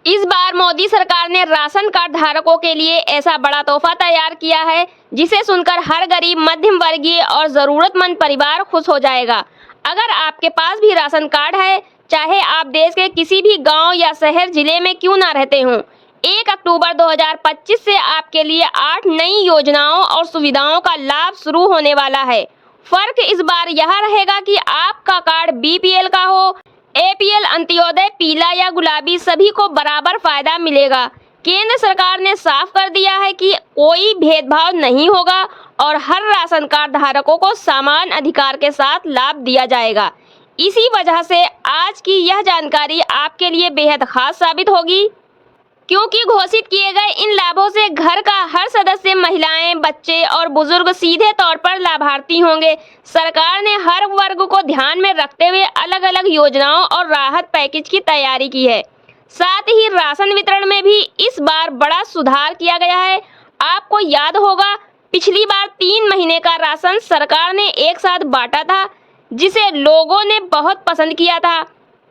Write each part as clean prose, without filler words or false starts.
इस बार मोदी सरकार ने राशन कार्ड धारकों के लिए ऐसा बड़ा तोहफा तैयार किया है जिसे सुनकर हर गरीब, मध्यम वर्गीय और जरूरतमंद परिवार खुश हो जाएगा। अगर आपके पास भी राशन कार्ड है, चाहे आप देश के किसी भी गांव या शहर जिले में क्यों ना रहते हों, 1 अक्टूबर 2025 से आपके लिए 8 नई योजनाओं और सुविधाओं का लाभ शुरू होने वाला है। फर्क इस बार यह रहेगा कि आपका कार्ड बीपीएल का हो, एपीएल, अंत्योदय, पीला या गुलाबी, सभी को बराबर फायदा मिलेगा। केंद्र सरकार ने साफ कर दिया है कि कोई भेदभाव नहीं होगा और हर राशन कार्ड धारकों को समान अधिकार के साथ लाभ दिया जाएगा। इसी वजह से आज की यह जानकारी आपके लिए बेहद खास साबित होगी, क्योंकि घोषित किए गए इन लाभों से घर का हर सदस्य, महिलाएं, बच्चे और बुजुर्ग सीधे तौर पर लाभार्थी होंगे। सरकार ने हर वर्ग को ध्यान में रखते हुए अलग अलग योजनाओं और राहत पैकेज की तैयारी की है। साथ ही राशन वितरण में भी इस बार बड़ा सुधार किया गया है। आपको याद होगा, पिछली बार 3 महीने का राशन सरकार ने एक साथ बांटा था, जिसे लोगों ने बहुत पसंद किया था।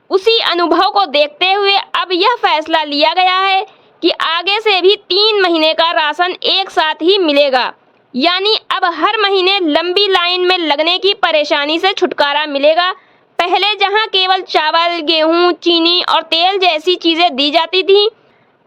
उसी अनुभव को देखते हुए अब यह फैसला लिया गया है कि आगे से भी 3 महीने का राशन एक साथ ही मिलेगा। यानी अब हर महीने लंबी लाइन में लगने की परेशानी से छुटकारा मिलेगा। पहले जहां केवल चावल, गेहूं, चीनी और तेल जैसी चीजें दी जाती थी,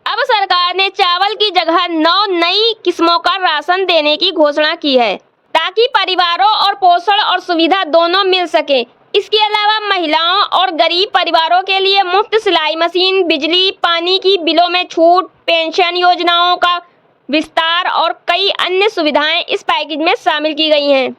अब सरकार ने चावल की जगह 9 नई किस्मों का राशन देने की घोषणा की है, ताकि परिवारों और पोषण और सुविधा दोनों मिल सके। इसके अलावा महिलाओं और गरीब परिवारों के लिए मुफ्त सिलाई मशीन, बिजली, पानी की बिलों में छूट, पेंशन योजनाओं का विस्तार और कई अन्य सुविधाएं इस पैकेज में शामिल की गई हैं।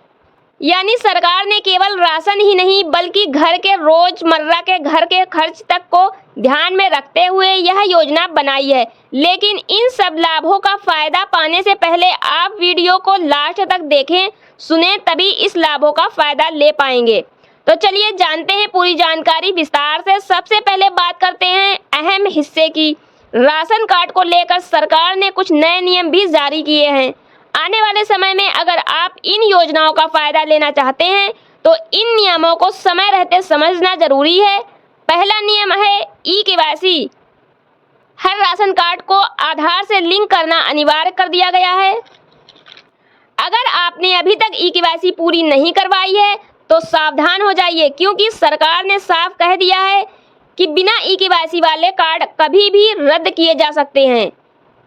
यानी सरकार ने केवल राशन ही नहीं, बल्कि घर के रोजमर्रा के घर के खर्च तक को ध्यान में रखते हुए यह योजना बनाई है। लेकिन इन सब लाभों का फायदा पाने से पहले आप वीडियो को लास्ट तक देखें, सुने, तभी इस लाभों का फायदा ले पाएंगे। तो चलिए जानते हैं पूरी जानकारी विस्तार से। सबसे पहले बात करते हैं अहम हिस्से की। राशन कार्ड को लेकर सरकार ने कुछ नए नियम भी जारी किए हैं। आने वाले समय में अगर आप इन योजनाओं का फायदा लेना चाहते हैं तो इन नियमों को समय रहते समझना जरूरी है। पहला नियम है ई-केवाईसी। हर राशन कार्ड को आधार से लिंक करना अनिवार्य कर दिया गया है। अगर आपने अभी तक ई-केवाईसी पूरी नहीं करवाई है तो सावधान हो जाइए, क्योंकि सरकार ने साफ कह दिया है कि बिना ई-केवाईसी वाले कार्ड कभी भी रद्द किए जा सकते हैं।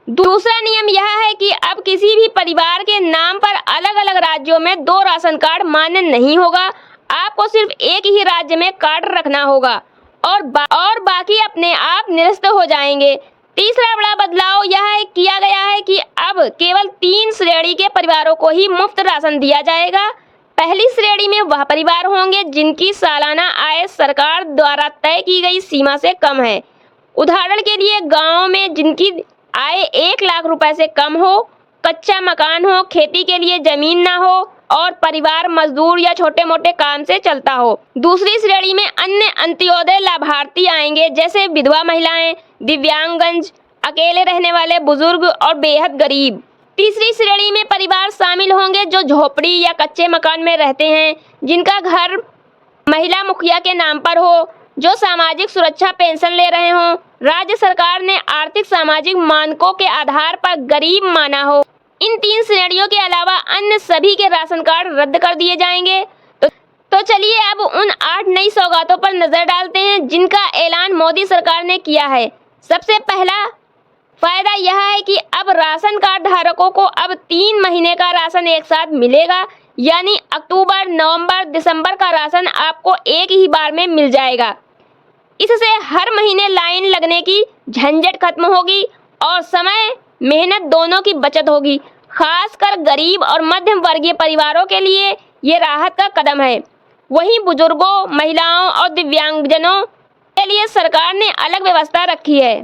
दूसरा नियम यह है कि अब किसी भी परिवार के नाम पर अलग अलग राज्यों में 2 राशन कार्ड मान्य नहीं होगा। आपको सिर्फ एक ही राज्य में कार्ड रखना होगा और बाकी अपने आप निरस्त हो जाएंगे। तीसरा बड़ा बदलाव यह किया गया है कि अब केवल 3 श्रेणी के परिवारों को ही मुफ्त राशन दिया जाएगा। पहली श्रेणी में वह परिवार होंगे जिनकी सालाना आय सरकार द्वारा तय की गई सीमा से कम है। उदाहरण के लिए गांव में जिनकी आय 1 लाख रुपए से कम हो, कच्चा मकान हो, खेती के लिए जमीन ना हो और परिवार मजदूर या छोटे मोटे काम से चलता हो। दूसरी श्रेणी में अन्य अंत्योदय लाभार्थी आएंगे, जैसे विधवा महिलाएं, दिव्यांगजन, अकेले रहने वाले बुजुर्ग और बेहद गरीब। तीसरी श्रेणी में परिवार शामिल होंगे जो झोपड़ी या कच्चे मकान में रहते हैं, जिनका घर महिला मुखिया के नाम पर हो, जो सामाजिक सुरक्षा पेंशन ले रहे हों, राज्य सरकार ने आर्थिक सामाजिक मानकों के आधार पर गरीब माना हो। इन 3 श्रेणियों के अलावा अन्य सभी के राशन कार्ड रद्द कर दिए जाएंगे। तो चलिए अब उन 8 नई सौगातों पर नजर डालते हैं जिनका ऐलान मोदी सरकार ने किया है। सबसे पहला फायदा यह है कि अब राशन कार्ड धारकों को अब 3 महीने का राशन एक साथ मिलेगा। यानी अक्टूबर, नवंबर, दिसंबर का राशन आपको एक ही बार में मिल जाएगा। इससे हर महीने लाइन लगने की झंझट खत्म होगी और समय मेहनत दोनों की बचत होगी। खासकर गरीब और मध्यम वर्गीय परिवारों के लिए ये राहत का कदम है। वहीं बुजुर्गों, महिलाओं और दिव्यांगजनों के लिए सरकार ने अलग व्यवस्था रखी है,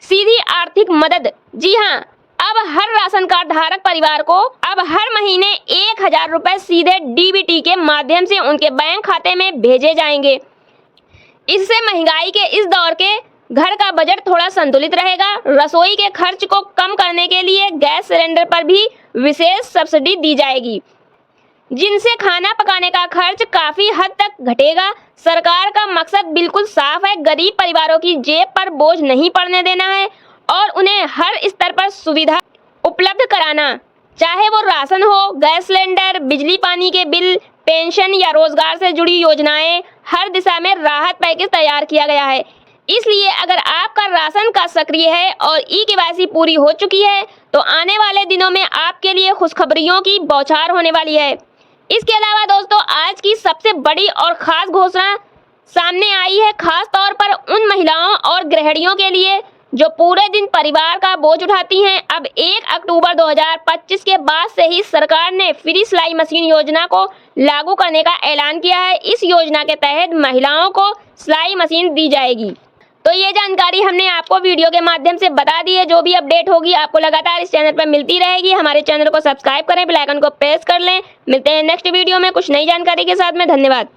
सीधी आर्थिक मदद। जी हाँ, अब हर राशन कार्ड धारक परिवार को अब हर महीने 1000 रुपए सीधे डीबीटी के माध्यम से उनके बैंक खाते में भेजे जाएंगे। इससे महंगाई के इस दौर के घर का बजट थोड़ा संतुलित रहेगा। रसोई के खर्च को कम करने के लिए गैस सिलेंडर पर भी विशेष सब्सिडी दी जाएगी। जिनसे खाना पकाने का खर्च काफी हद तक घटेगा। सरकार का मकसद बिल्कुल साफ है, गरीब परिवारों की जेब पर बोझ नहीं पड़ने देना है और उन्हें हर स्तर पर सुविधा उपलब्ध कराना, चाहे वो राशन हो, गैस सिलेंडर, बिजली पानी के बिल, पेंशन या रोजगार से जुड़ी योजनाएं। हर दिशा में राहत पैकेज तैयार किया गया है। इसलिए अगर आपका राशन कार्ड सक्रिय है और ई-केवाईसी पूरी हो चुकी है तो आने वाले दिनों में आपके लिए खुशखबरियों की बौछार होने वाली है। इसके अलावा दोस्तों, आज की सबसे बड़ी और खास घोषणा सामने आई है, खास तौर पर उन महिलाओं और गृहिणियों के लिए जो पूरे दिन परिवार का बोझ उठाती हैं। अब 1 अक्टूबर 2025 के बाद से ही सरकार ने फ्री सिलाई मशीन योजना को लागू करने का ऐलान किया है। इस योजना के तहत महिलाओं को सिलाई मशीन दी जाएगी। तो ये जानकारी हमने आपको वीडियो के माध्यम से बता दी है। जो भी अपडेट होगी आपको लगातार इस चैनल पर मिलती रहेगी। हमारे चैनल को सब्सक्राइब करें, बेल आइकन को प्रेस कर लें। मिलते हैं नेक्स्ट वीडियो में कुछ नई जानकारी के साथ में। धन्यवाद।